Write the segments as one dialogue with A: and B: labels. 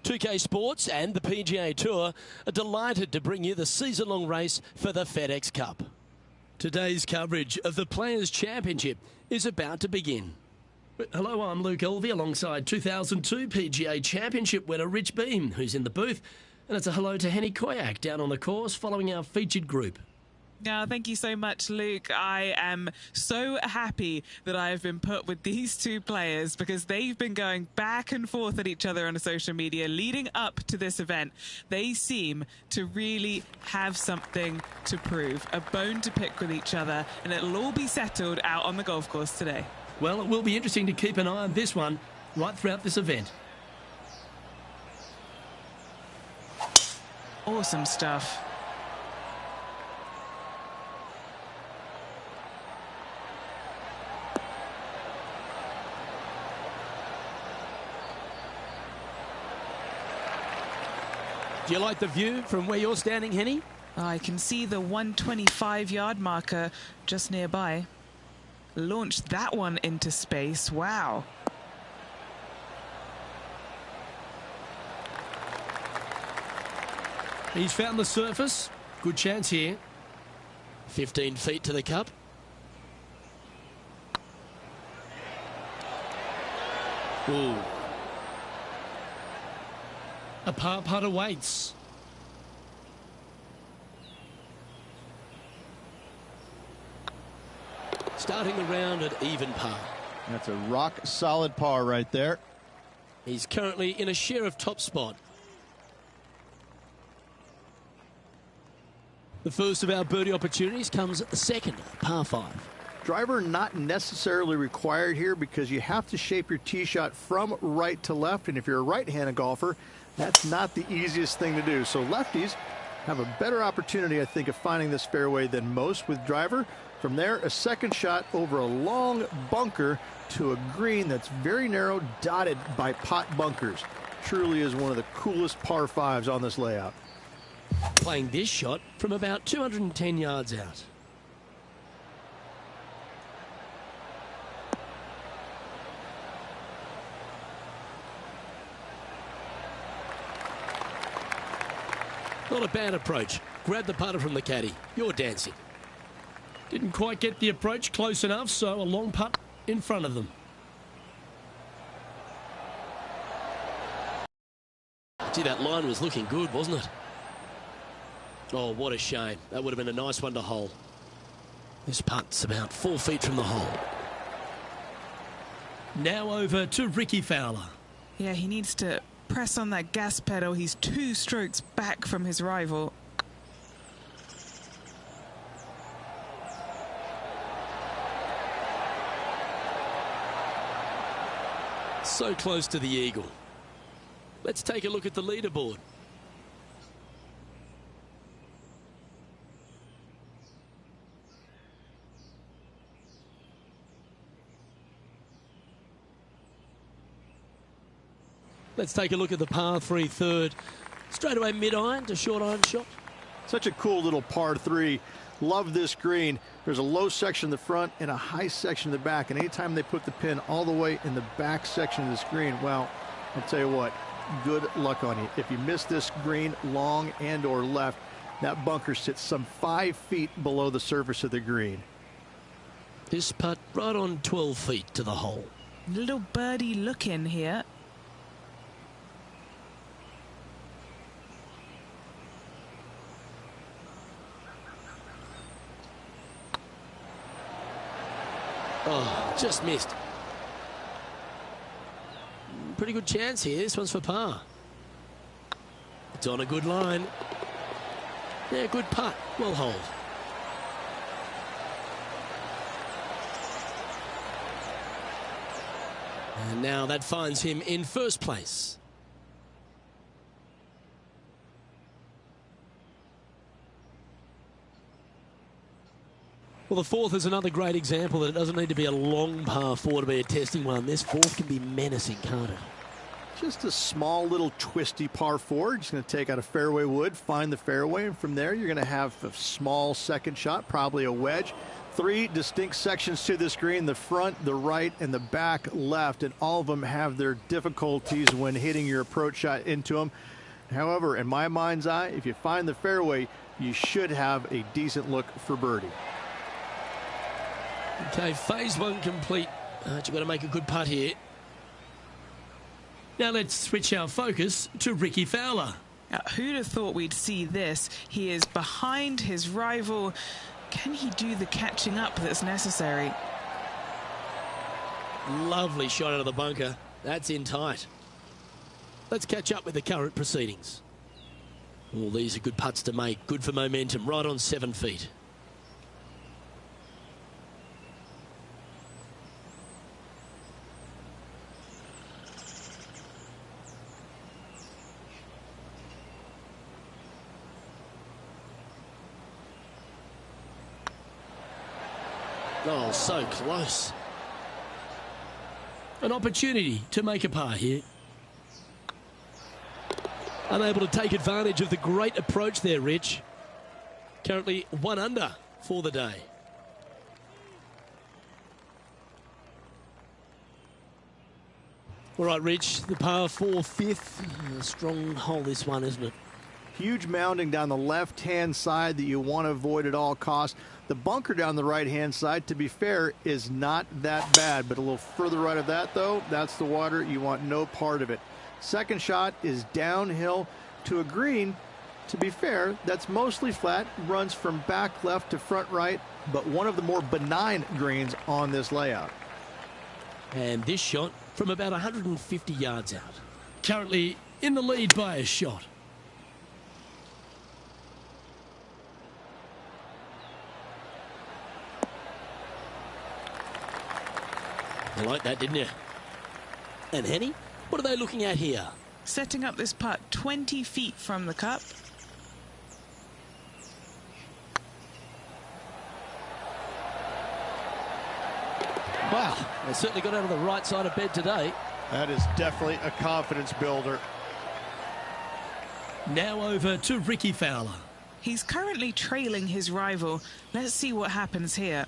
A: 2K Sports and the PGA Tour are delighted to bring you the season-long race for the FedEx Cup. Today's coverage of the Players' Championship is about to begin. Hello, I'm Luke Elvey alongside 2002 PGA Championship winner Rich Beam, who's in the booth. And it's a hello to Henny Koyak down on the course following our featured group.
B: Yeah, thank you so much, Luke. I am so happy that I have been put with these two players because they've been going back and forth at each other on social media leading up to this event. They seem to really have something to prove, a bone to pick with each other, and it'll all be settled out on the golf course today.
A: Well, it will be interesting to keep an eye on this one right throughout this event.
B: Awesome stuff.
A: Do you like the view from where you're standing, Henny?
B: I can see the 125-yard marker just nearby. Launched that one into space. Wow.
A: He's found the surface. Good chance here. 15 feet to the cup. Ooh. A par putt awaits. Starting the round at even par.
C: That's a rock-solid par right there.
A: He's currently in a share of top spot. The first of our birdie opportunities comes second, par 5.
C: Driver not necessarily required here because you have to shape your tee shot from right to left, and if you're a right-handed golfer, that's not the easiest thing to do. So lefties have a better opportunity, I think, of finding this fairway than most with driver. From there, a second shot over a long bunker to a green that's very narrow, dotted by pot bunkers. Truly is one of the coolest par 5s on this layout.
A: Playing this shot from about 210 yards out. Not a bad approach. Grab the putter from the caddy. You're dancing. Didn't quite get the approach close enough, so a long putt in front of them. Gee, that line was looking good, wasn't it? Oh, what a shame. That would have been a nice one to hole. This putt's about 4 feet from the hole. Now over to Ricky Fowler.
B: Yeah, he needs to press on that gas pedal. He's 2 strokes back from his rival.
A: So close to the eagle. Let's take a look at the leaderboard. Let's take a look at the par 3 third. Straight away mid-iron to short iron shot.
C: Such a cool little par 3. Love this green. There's a low section in the front and a high section in the back. And anytime they put the pin all the way in the back section of this green, well, I'll tell you what, good luck on you. If you miss this green long and or left, that bunker sits some 5 feet below the surface of the green.
A: This putt right on 12 feet to the hole.
B: Little birdie look in here.
A: Oh, just missed. Pretty good chance here. This one's for par. It's on a good line. Yeah, good putt. Well holed. And now that finds him in first place. Well, the fourth is another great example that it doesn't need to be a long par 4 to be a testing one. This fourth can be menacing, can't it?
C: Just a small little twisty par 4. Just going to take out a fairway wood, find the fairway, and from there you're going to have a small second shot, probably a wedge. Three distinct sections to this green: the front, the right, and the back left, and all of them have their difficulties when hitting your approach shot into them. However, in my mind's eye, if you find the fairway, you should have a decent look for birdie.
A: Okay, phase one complete. You've got to make a good putt here. Now let's switch our focus to Rickie Fowler.
B: Who'd have thought we'd see this? He is behind his rival. Can he do the catching up that's necessary?
A: Lovely shot out of the bunker. That's in tight. Let's catch up with the current proceedings. All these are good putts to make. Good for momentum. Right on 7 feet. Oh, so close. An opportunity to make a par here. Unable to take advantage of the great approach there, Rich. Currently 1 under for the day. All right, Rich, the par 4 fifth. A strong hole, this one, isn't it?
C: Huge mounding down the left-hand side that you want to avoid at all costs. The bunker down the right-hand side, to be fair, is not that bad, but a little further right of that, though, that's the water. You want no part of it. Second shot is downhill to a green. To be fair, that's mostly flat, runs from back left to front right, but one of the more benign greens on this layout.
A: And this shot from about 150 yards out. Currently in the lead by a shot. You like that, didn't you? And Henny, what are they looking at here?
B: Setting up this putt 20 feet from the cup.
A: Wow, they certainly got out of the right side of bed today.
C: That is definitely a confidence builder.
A: Now over to Rickie Fowler.
B: He's currently trailing his rival. Let's see what happens here.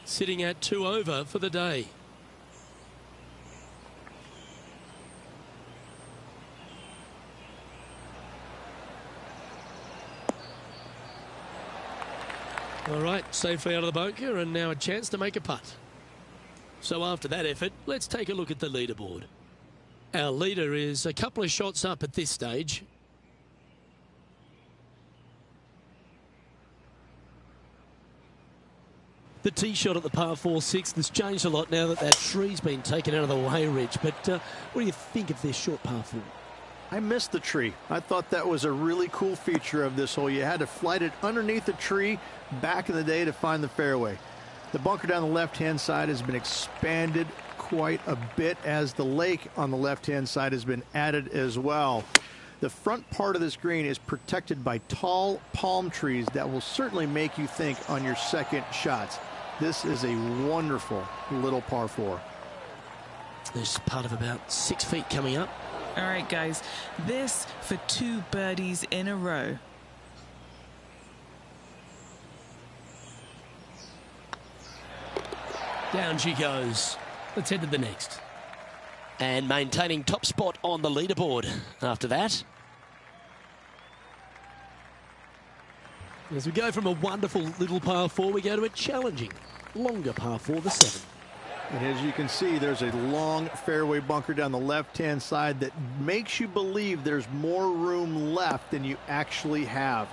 A: Sitting at 2 over for the day. All right, safely out of the bunker, and now a chance to make a putt. So after that effort, let's take a look at the leaderboard. Our leader is a couple of shots up at this stage. The tee shot at the par 4 6 has changed a lot now that that tree's been taken out of the way, Rich. But what do you think of this short par 4?
C: I missed the tree. I thought that was a really cool feature of this hole. You had to flight it underneath the tree back in the day to find the fairway. The bunker down the left-hand side has been expanded quite a bit as the lake on the left-hand side has been added as well. The front part of this green is protected by tall palm trees that will certainly make you think on your second shots. This is a wonderful little par 4.
A: There's a putt of about 6 feet coming up.
B: All right, guys, this for 2 birdies in a row.
A: Down she goes. Let's head to the next. And maintaining top spot on the leaderboard after that. As we go from a wonderful little par 4, we go to a challenging, longer par 4, the 7.
C: And as you can see, there's a long fairway bunker down the left-hand side that makes you believe there's more room left than you actually have.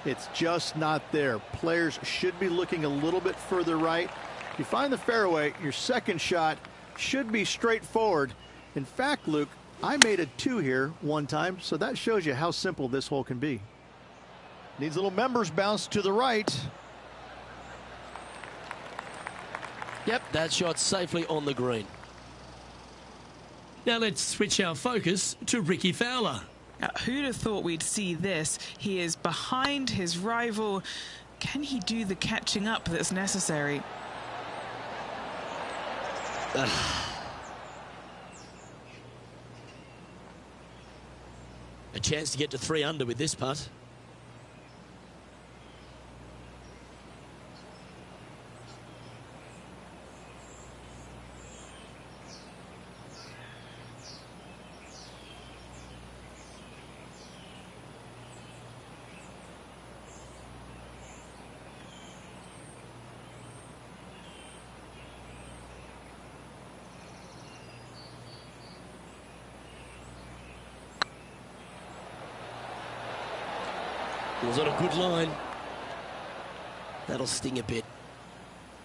C: It's just not there. Players should be looking a little bit further right. If you find the fairway, your second shot should be straightforward. In fact, Luke, I made a 2 here one time, so that shows you how simple this hole can be. Needs a little members bounce to the right.
A: Yep, that shot safely on the green. Now let's switch our focus to Rickie Fowler.
B: Who'd have thought we'd see this? He is behind his rival. Can he do the catching up that's necessary?
A: A chance to get to 3 under with this putt. Was on a good line. That'll sting a bit.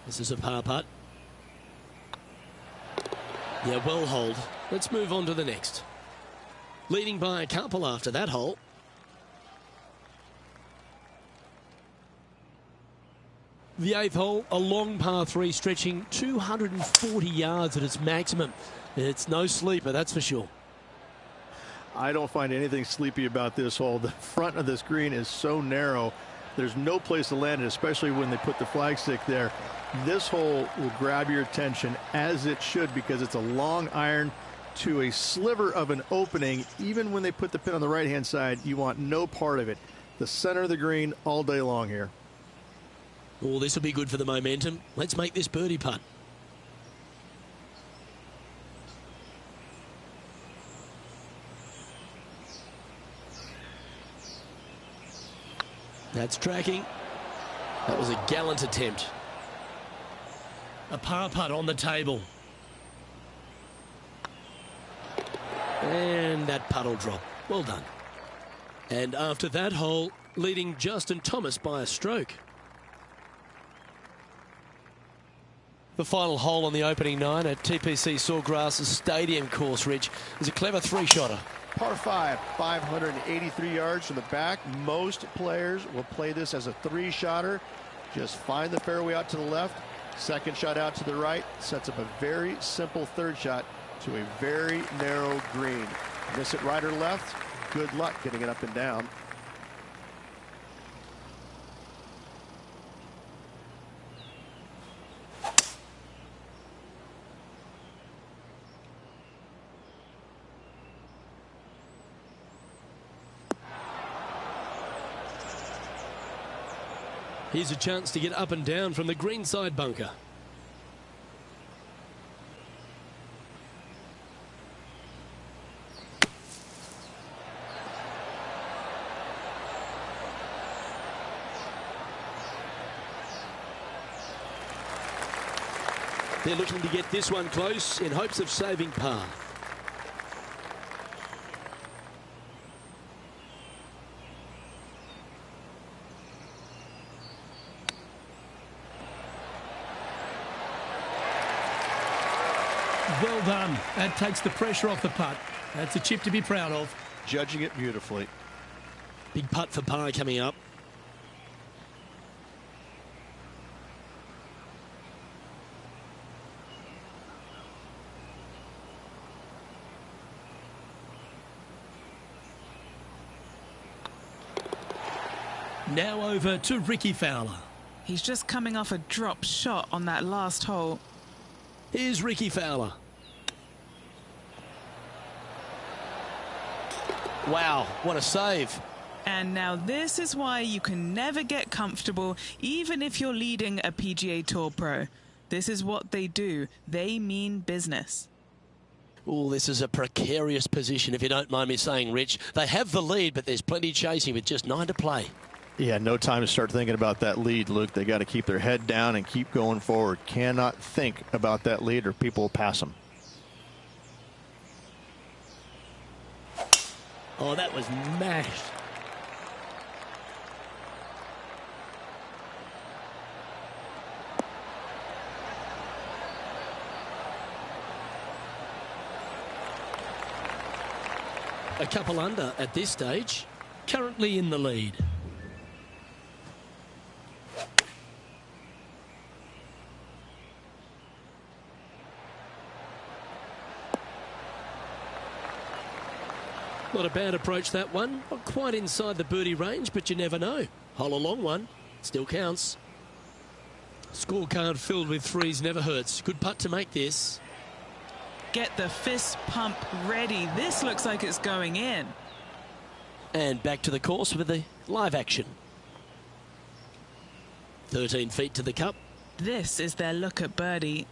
A: This is a par putt. Yeah, well hold. Let's move on to the next. Leading by a couple after that hole. The 8th hole, a long par 3 stretching 240 yards at its maximum. It's no sleeper, that's for sure.
C: I don't find anything sleepy about this hole. The front of this green is so narrow. There's no place to land it, especially when they put the flagstick there. This hole will grab your attention, as it should, because it's a long iron to a sliver of an opening. Even when they put the pin on the right-hand side, you want no part of it. The center of the green all day long here.
A: Oh, this will be good for the momentum. Let's make this birdie putt. That's tracking. That was a gallant attempt. A par putt on the table. And that putt will drop. Well done. And after that hole, leading Justin Thomas by a stroke. The final hole on the opening 9 at TPC Sawgrass Stadium course, Rich, is a clever 3-shotter.
D: Par 5, 583 yards from the back. Most players will play this as a 3-shotter. Just find the fairway out to the left, second shot out to the right, sets up a very simple 3rd shot to a very narrow green. Miss it right or left, good luck getting it up and down.
A: Here's a chance to get up and down from the greenside bunker. They're looking to get this one close in hopes of saving par.
E: Well done. That takes the pressure off the putt. That's a chip to be proud of.
D: Judging it beautifully.
A: Big putt for par coming up.
E: Now over to Ricky Fowler.
B: He's just coming off a drop shot on that last hole.
A: Here's Ricky Fowler. Wow, what a save.
B: And now this is why you can never get comfortable, even if you're leading a PGA Tour pro. This is what they do. They mean business.
A: Oh, this is a precarious position, if you don't mind me saying, Rich. They have the lead, but there's plenty chasing with just 9 to play.
D: Yeah, no time to start thinking about that lead, Luke. They got to keep their head down and keep going forward. Cannot think about that lead or people will pass them.
A: Oh, that was mashed. A couple under at this stage, currently in the lead. Not a bad approach, that one. Not quite inside the birdie range, but you never know. Hole a long one. Still counts. Scorecard filled with threes never hurts. Good putt to make this.
B: Get the fist pump ready. This looks like it's going in.
A: And back to the course with the live action. 13 feet to the cup.
B: This is their look at birdie.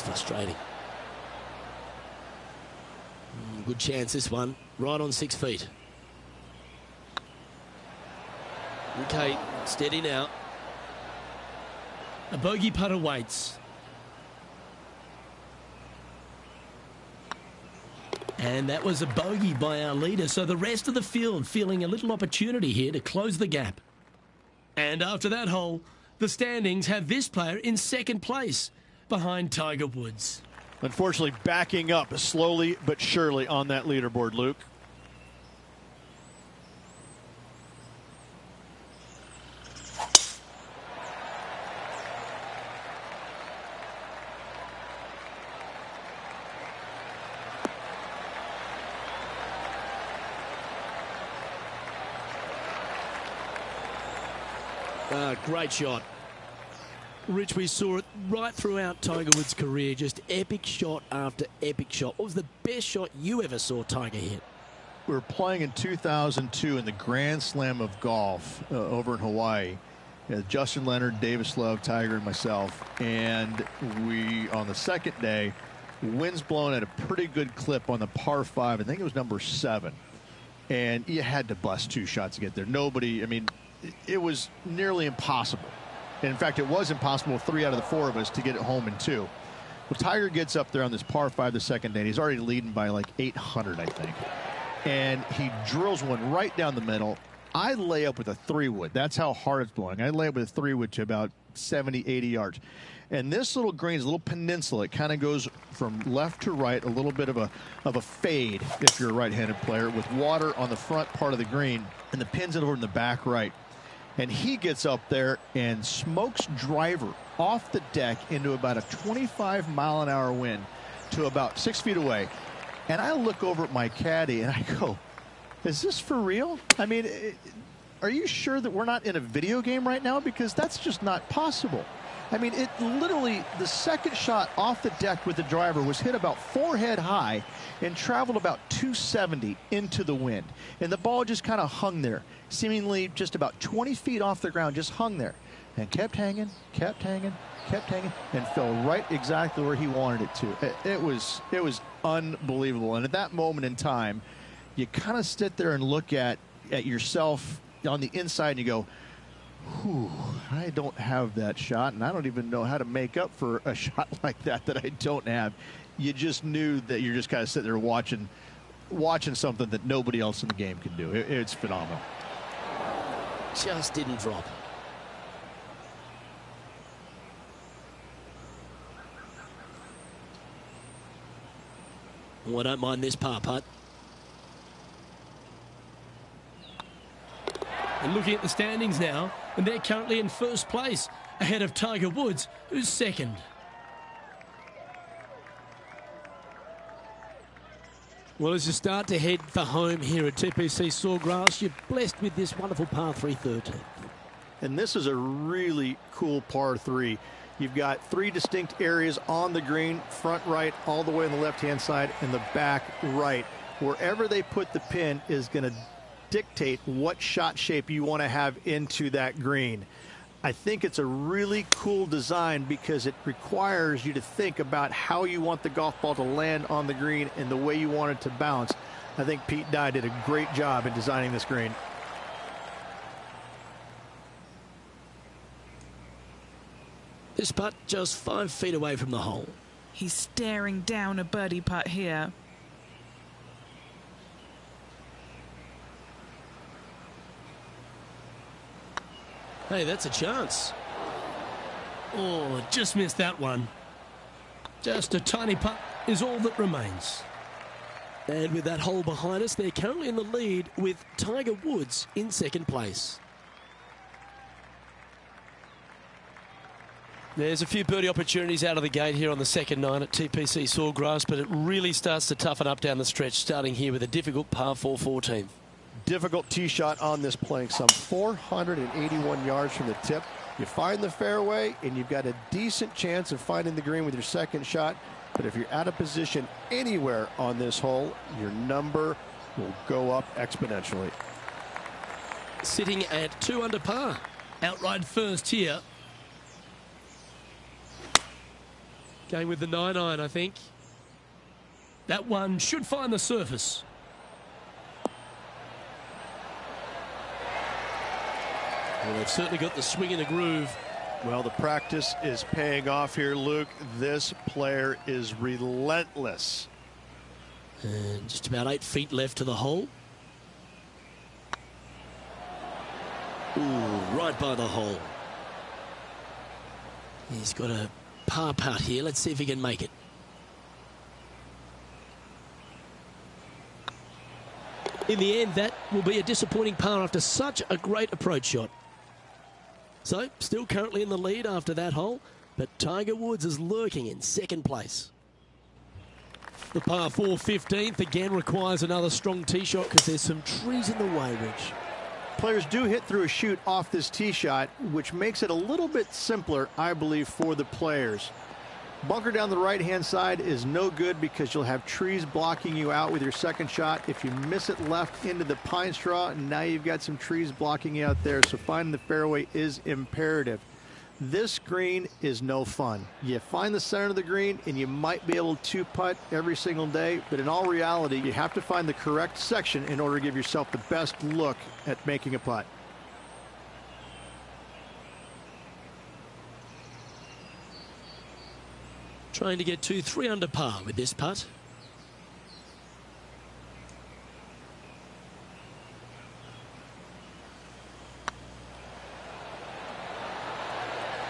A: frustrating. Good chance this one. Right on 6 feet. Okay, steady now.
E: A bogey putt awaits. And that was a bogey by our leader, so the rest of the field feeling a little opportunity here to close the gap. And after that hole, the standings have this player in second place behind Tiger Woods.
D: Unfortunately, backing up slowly but surely on that leaderboard, Luke.
A: Great shot. Rich, we saw it right throughout Tiger Woods' career, just epic shot after epic shot. What was the best shot you ever saw Tiger hit?
D: We were playing in 2002 in the Grand Slam of golf over in Hawaii. Justin Leonard, Davis Love, Tiger, and myself. And we, on the second day, wind's blowing at a pretty good clip on the par 5. I think it was number 7. And you had to bust 2 shots to get there. Nobody, I mean, it was nearly impossible. And in fact, it was impossible with 3 out of the 4 of us to get it home in 2. Well, Tiger gets up there on this par 5 the second day, and he's already leading by like 800, I think. And he drills one right down the middle. I lay up with a 3-wood. That's how hard it's blowing. I lay up with a 3-wood to about 70, 80 yards. And this little green is a little peninsula. It kind of goes from left to right, a little bit of a fade if you're a right-handed player, with water on the front part of the green, and the pin's over in the back right. And he gets up there and smokes driver off the deck into about a 25-mile-an-hour wind to about 6 feet away. And I look over at my caddy and I go, is this for real? I mean, are you sure that we're not in a video game right now? Because that's just not possible. I mean, it literally, the second shot off the deck with the driver was hit about forehead high and traveled about 270 into the wind. And the ball just kind of hung there, seemingly just about 20 feet off the ground, just hung there. And kept hanging, kept hanging, kept hanging, and fell right exactly where he wanted it to. It was unbelievable. And at that moment in time, you kind of sit there and look at yourself on the inside and you go, whew, I don't have that shot, and I don't even know how to make up for a shot like that I don't have. You just knew that you're just kind of sitting there watching something that nobody else in the game can do. It's phenomenal.
A: Just didn't drop. Well, I don't mind this par putt.
E: And looking at the standings now, and they're currently in first place, ahead of Tiger Woods, who's second.
A: Well, as you start to head for home here at TPC Sawgrass, you're blessed with this wonderful par 3 13th.
C: And this is a really cool par 3. You've got 3 distinct areas on the green, front right, all the way on the left-hand side, and the back right. Wherever they put the pin is going to dictate what shot shape you want to have into that green. I think it's a really cool design because it requires you to think about how you want the golf ball to land on the green and the way you want it to bounce. I think Pete Dye did a great job in designing this green.
A: This putt just 5 feet away from the hole.
B: He's staring down a birdie putt here.
A: Hey, that's a chance.
E: Oh, just missed that one. Just a tiny putt is all that remains.
A: And with that hole behind us, they're currently in the lead with Tiger Woods in second place. There's a few birdie opportunities out of the gate here on the second night at TPC Sawgrass, but it really starts to toughen up down the stretch, starting here with a difficult par 4 14th.
D: Difficult tee shot on this playing some 481 yards from the tip. You find the fairway and you've got a decent chance of finding the green with your second shot, but if you're out of position anywhere on this hole, your number will go up exponentially.
A: Sitting at 2 under par.
E: Outright first here.
A: Going with the 9-iron, I think.
E: That one should find the surface.
A: Well, they've certainly got the swing and the groove.
D: Well, the practice is paying off here, Luke. This player is relentless.
A: And just about 8 feet left to the hole. Ooh, right by the hole. He's got a par putt here. Let's see if he can make it. In the end, that will be a disappointing par after such a great approach shot. So, still currently in the lead after that hole, but Tiger Woods is lurking in second place. The par 4 15th again requires another strong tee shot because there's some trees in the way, Rich.
C: Players do hit through a chute off this tee shot, which makes it a little bit simpler, I believe, for the players. Bunker down the right-hand side is no good because you'll have trees blocking you out with your second shot. If you miss it left into the pine straw, now you've got some trees blocking you out there, so finding the fairway is imperative. This green is no fun. You find the center of the green and you might be able to putt every single day, but in all reality, you have to find the correct section in order to give yourself the best look at making a putt.
A: Trying to get to 3 under par with this putt.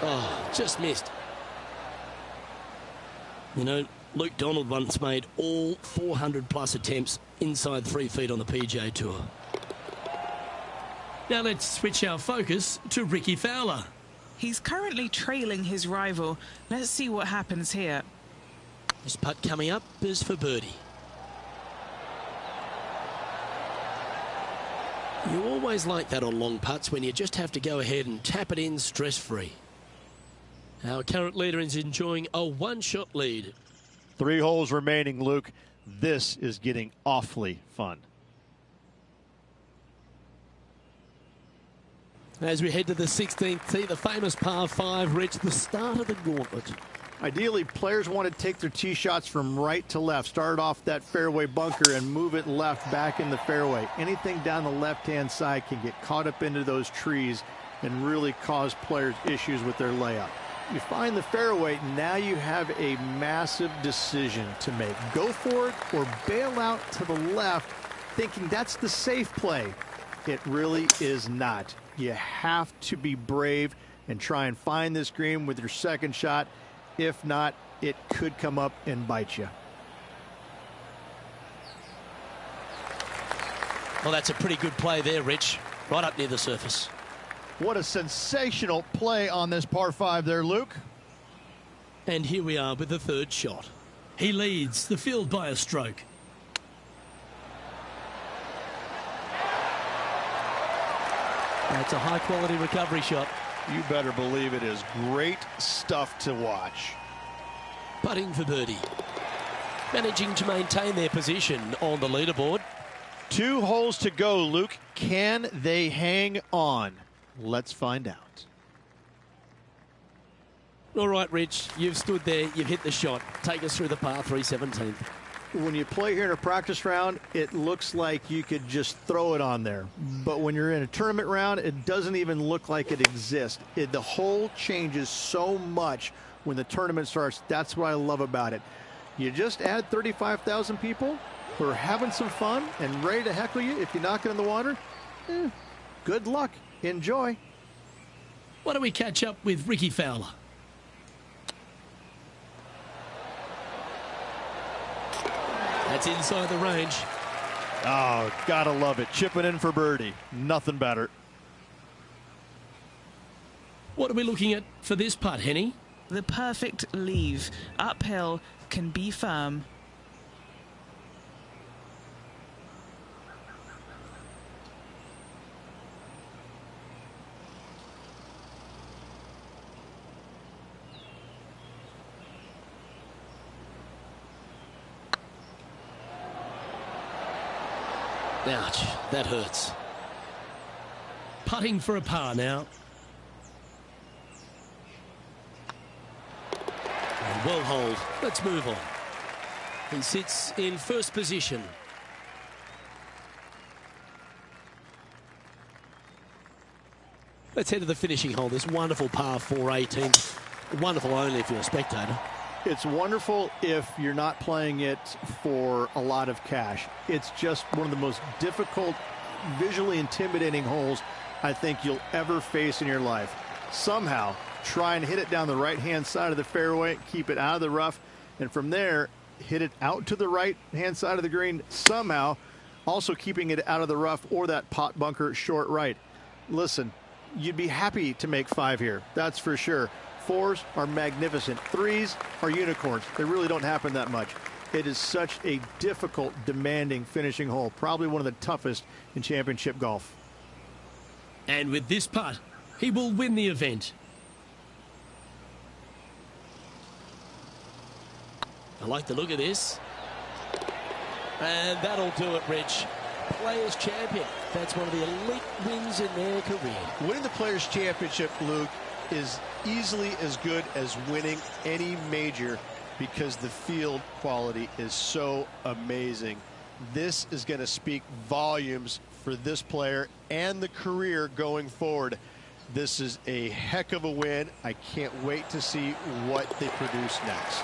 A: Oh, just missed. You know, Luke Donald once made all 400 plus attempts inside 3 feet on the PGA Tour.
E: Now let's switch our focus to Ricky Fowler.
B: He's currently trailing his rival. Let's see what happens here.
A: This putt coming up is for birdie. You always like that on long putts when you just have to go ahead and tap it in stress-free. Our current leader is enjoying a 1-shot lead.
D: 3 holes remaining, Luke. This is getting awfully fun.
A: As we head to the 16th tee, the famous par 5, Rich, the start of the gauntlet.
C: Ideally, players want to take their tee shots from right to left. Start off that fairway bunker and move it left back in the fairway. Anything down the left-hand side can get caught up into those trees and really cause players issues with their layup. You find the fairway, now you have a massive decision to make. Go for it or bail out to the left, thinking that's the safe play. It really is not. You have to be brave and try and find this green with your second shot. If not, it could come up and bite you.
A: Well, that's a pretty good play there, Rich. Right up near the surface.
D: What a sensational play on this par 5 there, Luke.
A: And here we are with the 3rd shot.
E: He leads the field by a stroke.
A: That's a high-quality recovery shot.
D: You better believe it is great stuff to watch.
A: Putting for birdie. Managing to maintain their position on the leaderboard.
D: 2 holes to go, Luke. Can they hang on? Let's find out.
A: All right, Rich, you've stood there, you've hit the shot. Take us through the par 3 17th.
C: When you play here in a practice round, it looks like you could just throw it on there. But when you're in a tournament round, it doesn't even look like it exists. The hole changes so much when the tournament starts. That's what I love about it. You just add 35,000 people who are having some fun and ready to heckle you if you knock it in the water. Good luck. Enjoy.
E: Why don't we catch up with Ricky Fowler?
A: That's inside the range.
D: Oh, gotta love it. Chipping in for birdie. Nothing better.
E: What are we looking at for this putt, Henny?
B: The perfect leave. Uphill, can be firm.
A: Ouch, that hurts.
E: Putting for a par now.
A: And Well hold. Let's move on. He sits in first position. Let's head to the finishing hole. This wonderful par 4 18. Wonderful only if you're a spectator.
C: It's wonderful if you're not playing it for a lot of cash. It's just one of the most difficult, visually intimidating holes I think you'll ever face in your life. Somehow, try and hit it down the right-hand side of the fairway, keep it out of the rough, and from there, hit it out to the right-hand side of the green, somehow also keeping it out of the rough or that pot bunker short right. Listen, you'd be happy to make 5 here, that's for sure. 4s are magnificent. 3s are unicorns. They really don't happen that much. It is such a difficult, demanding finishing hole, probably one of the toughest in championship golf.
E: And with this putt, he will win the event.
A: I like the look of this. And that'll do it, Rich. Players' Champion. That's one of the elite wins in their career.
D: Winning the Players' Championship, Luke, is easily as good as winning any major because the field quality is so amazing. This is going to speak volumes for this player and the career going forward. This is a heck of a win. I can't wait to see what they produce next.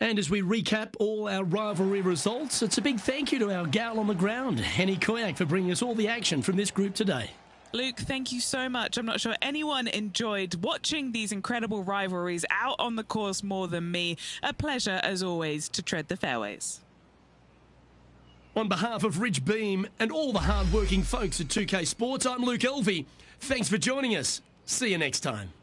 E: And as we recap all our rivalry results, it's a big thank you to our gal on the ground, Henny Koyak, for bringing us all the action from this group today.
B: Luke, thank you so much. I'm not sure anyone enjoyed watching these incredible rivalries out on the course more than me. A pleasure, as always, to tread the fairways.
E: On behalf of Rich Beam and all the hard-working folks at 2K Sports, I'm Luke Elvey. Thanks for joining us. See you next time.